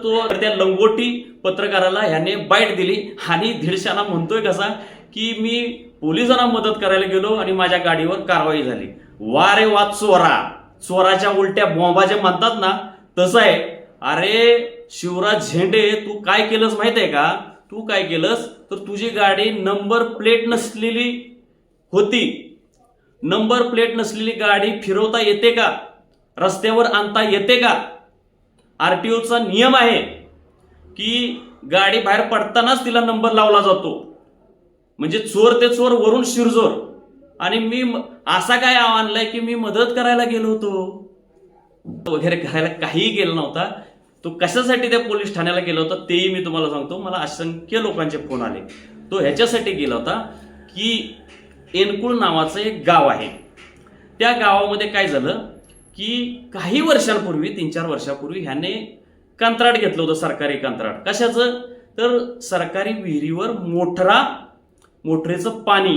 तो त्या लंगोटी पत्रकाराला ह्याने बाईट दिली आणि दीडशाना म्हणतोय कसा की मी पोलिसांना मदत करायला गेलो आणि माझ्या गाडीवर कारवाई झाली. वा रे वा चोरा, चोराच्या उलट्या बॉम्बा जे म्हणतात ना तसं आहे. अरे शिवराज झेंडे, तू काय केलंस माहित आहे का? तू काय केलंस तर तुझी गाडी नंबर प्लेट नसलेली होती. नंबर प्लेट नसलेली गाडी फिरवता येते का? रस्त्यावर आणता येते का? आरटीओचा नियम आहे की गाडी बाहेर पडतानाच तिला नंबर लावला जातो. म्हणजे चोर ते चोर वरून शिरजोर. आणि मी असा काय आणलाय की मी मदत करायला गेलो होतो वगैरे करायला काहीही केलं नव्हता. तो कशासाठी त्या पोलीस ठाण्याला गेला होता तेही मी तुम्हाला सांगतो. मला असंख्य लोकांचे फोन आले. तो ह्याच्यासाठी गेला होता की एनकुळ नावाचं एक गाव आहे. त्या गावामध्ये काय झालं की काही वर्षांपूर्वी 3-4 वर्षापूर्वी ह्याने कंत्राट घेतलं होतं, सरकारी कंत्राट. कशाचं? तर सरकारी विहिरीवर मोटरेचं पाणी,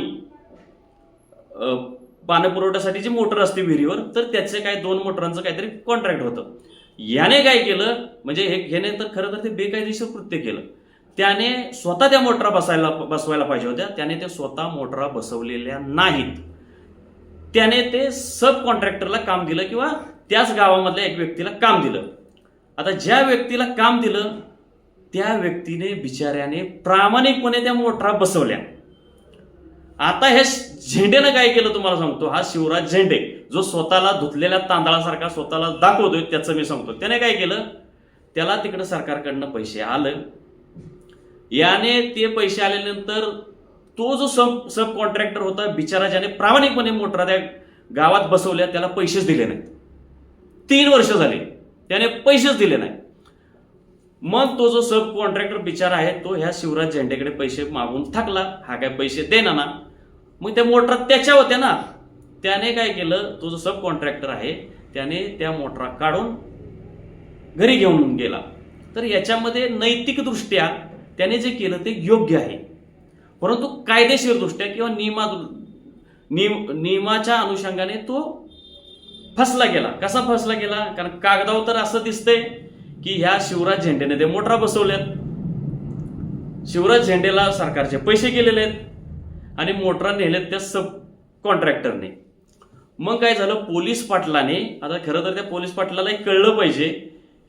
पाणीपुरवठ्यासाठी जी मोटर असते विहिरीवर, तर त्याचे काय 2 मोटरांचं काहीतरी कॉन्ट्रॅक्ट होतं. याने काय केलं म्हणजे ह्याने तर खरं तर ते बेकायदेशीर कृत्य केलं. त्याने स्वतः त्या मोटरा बसवायला पाहिजे होत्या. त्याने ते स्वतः मोटरा बसवलेल्या नाहीत. त्याने ते सब कॉन्ट्रॅक्टरला काम दिलं किंवा त्याच गावामधल्या एक व्यक्तीला काम दिलं. आता ज्या व्यक्तीला काम दिलं त्या व्यक्तीने बिचाऱ्याने प्रामाणिकपणे त्या मोटरा बसवल्या. आता ह्या झेंडेनं काय केलं तुम्हाला सांगतो. हा शिवराज झेंडे जो स्वतःला धुतलेल्या तांदळासारखा स्वतःला दाखवतोय त्याचं मी सांगतो. त्याने काय केलं, त्याला तिकडे सरकारकडनं पैसे आलं. याने ते पैसे आल्यानंतर तो जो सब कॉन्ट्रॅक्टर होता बिचारा, ज्याने प्रामाणिकपणे मोटरा त्या गावात बसवल्या, त्याला पैसेच दिले नाहीत. 3 वर्ष झाले त्याने पैसेच दिले नाही. मग तो जो सब कॉन्ट्रॅक्टर बिचारा आहे तो ह्या शिवराज झेंडेकडे पैसे मागून थकला. हा काय पैसे देना ना. मग त्या मोटरा त्याच्या होत्या ना. त्याने काय केलं, तो जो सब कॉन्ट्रॅक्टर आहे त्याने त्या मोटरा काढून घरी घेऊन गेला. तर याच्यामध्ये नैतिकदृष्ट्या त्याने जे केलं ते योग्य आहे. परंतु कायदेशीरदृष्ट्या किंवा नियमाच्या अनुषंगाने तो फसला गेला. कसा फसला गेला? कारण कागदावर तर असं दिसतंय की ह्या शिवराज झेंडेने ते मोटरा बसवल्यात, शिवराज झेंडेला सरकारचे पैसे गेलेले आहेत आणि मोटरा नेलेत त्या सब कॉन्ट्रॅक्टरने. मग काय झालं, पोलीस पाटलाने, आता खरं तर त्या पोलीस पाटलाला कळलं पाहिजे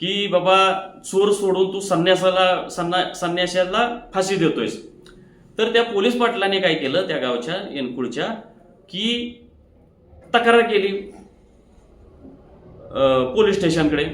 की बाबा चोर सोडून तू संन्याशाला फाशी देतोयस. तर त्या पोलीस पाटलाने काय केलं, त्या गावच्या एनकुळच्या की तक्रार केली पोलीस स्टेशनकडे